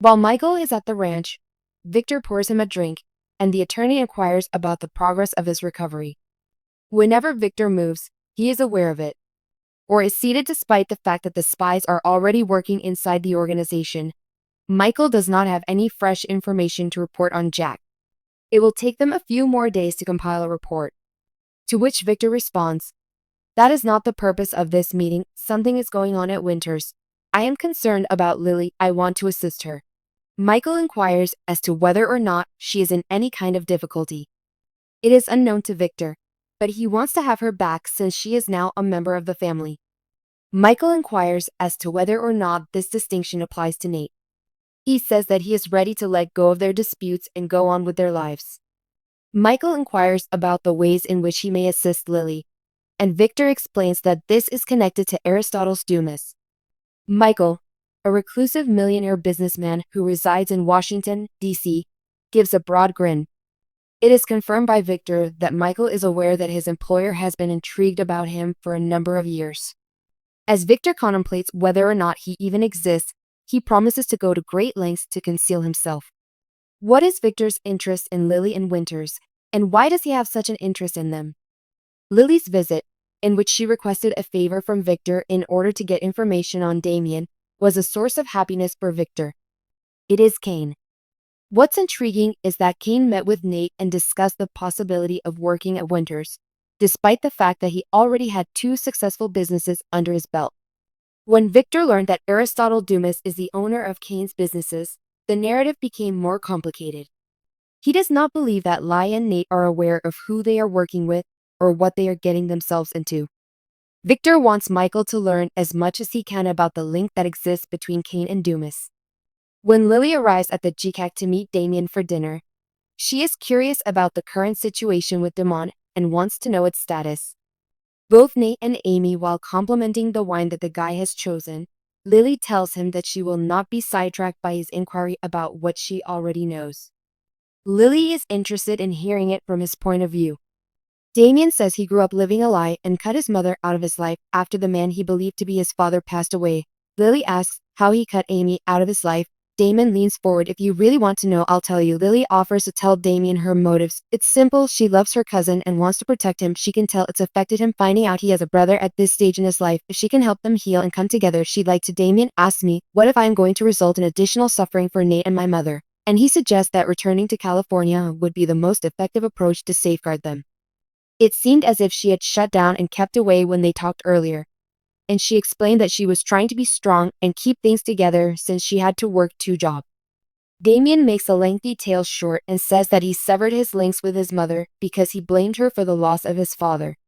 While Michael is at the ranch, Victor pours him a drink, and the attorney inquires about the progress of his recovery. Whenever Victor moves, he is aware of it, or is seated despite the fact that the spies are already working inside the organization. Michael does not have any fresh information to report on Jack. It will take them a few more days to compile a report. To which Victor responds, "That is not the purpose of this meeting. Something is going on at Winters. I am concerned about Lily. I want to assist her." Michael inquires as to whether or not she is in any kind of difficulty. It is unknown to Victor, but he wants to have her back since she is now a member of the family. Michael inquires as to whether or not this distinction applies to Nate. He says that he is ready to let go of their disputes and go on with their lives. Michael inquires about the ways in which he may assist Lily, and Victor explains that this is connected to Aristotle's Dumas. Michael, a reclusive millionaire businessman who resides in Washington, D.C., gives a broad grin. It is confirmed by Victor that Michael is aware that his employer has been intrigued about him for a number of years. As Victor contemplates whether or not he even exists, he promises to go to great lengths to conceal himself. What is Victor's interest in Lily and Winters, and why does he have such an interest in them? Lily's visit, in which she requested a favor from Victor in order to get information on Damien, was a source of happiness for Victor. It is Kane. What's intriguing is that Kane met with Nate and discussed the possibility of working at Winters, despite the fact that he already had 2 successful businesses under his belt. When Victor learned that Aristotle Dumas is the owner of Kane's businesses, the narrative became more complicated. He does not believe that Lai and Nate are aware of who they are working with or what they are getting themselves into. Victor wants Michael to learn as much as he can about the link that exists between Kane and Dumas. When Lily arrives at the GCAC to meet Damien for dinner, she is curious about the current situation with Damon and wants to know its status. Both Nate and Amy, while complimenting the wine that the guy has chosen, Lily tells him that she will not be sidetracked by his inquiry about what she already knows. Lily is interested in hearing it from his point of view. Damien says he grew up living a lie and cut his mother out of his life after the man he believed to be his father passed away. Lily asks how he cut Amy out of his life. Damien leans forward. "If you really want to know, I'll tell you." Lily offers to tell Damien her motives. It's simple. She loves her cousin and wants to protect him. She can tell it's affected him finding out he has a brother at this stage in his life. If she can help them heal and come together, she'd like to. Damien asks me, what if I am going to result in additional suffering for Nate and my mother? And he suggests that returning to California would be the most effective approach to safeguard them. It seemed as if she had shut down and kept away when they talked earlier, and she explained that she was trying to be strong and keep things together since she had to work 2 jobs. Damien makes a lengthy tale short and says that he severed his links with his mother because he blamed her for the loss of his father.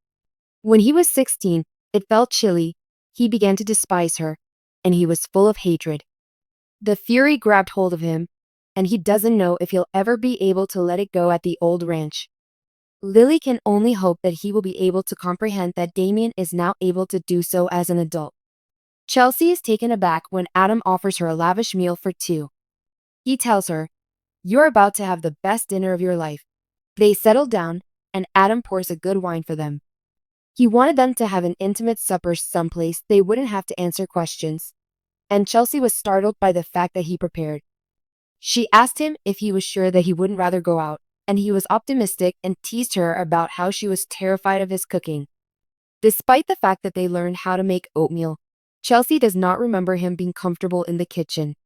When he was 16, it felt chilly. He began to despise her, and he was full of hatred. The fury grabbed hold of him, and he doesn't know if he'll ever be able to let it go at the old ranch. Lily can only hope that he will be able to comprehend that Damien is now able to do so as an adult. Chelsea is taken aback when Adam offers her a lavish meal for 2. He tells her, "You're about to have the best dinner of your life." They settle down, and Adam pours a good wine for them. He wanted them to have an intimate supper someplace they wouldn't have to answer questions, and Chelsea was startled by the fact that he prepared. She asked him if he was sure that he wouldn't rather go out, and he was optimistic and teased her about how she was terrified of his cooking. Despite the fact that they learned how to make oatmeal, Chelsea does not remember him being comfortable in the kitchen.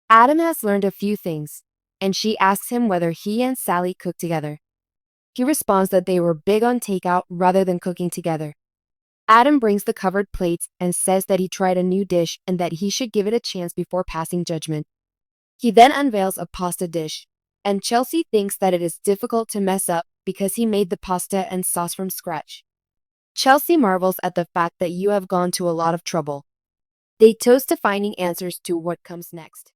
Adam has learned a few things, and she asks him whether he and Sally cook together. He responds that they were big on takeout rather than cooking together. Adam brings the covered plates and says that he tried a new dish and that he should give it a chance before passing judgment. He then unveils a pasta dish, and Chelsea thinks that it is difficult to mess up because he made the pasta and sauce from scratch. Chelsea marvels at the fact that you have gone to a lot of trouble. They toast to finding answers to what comes next.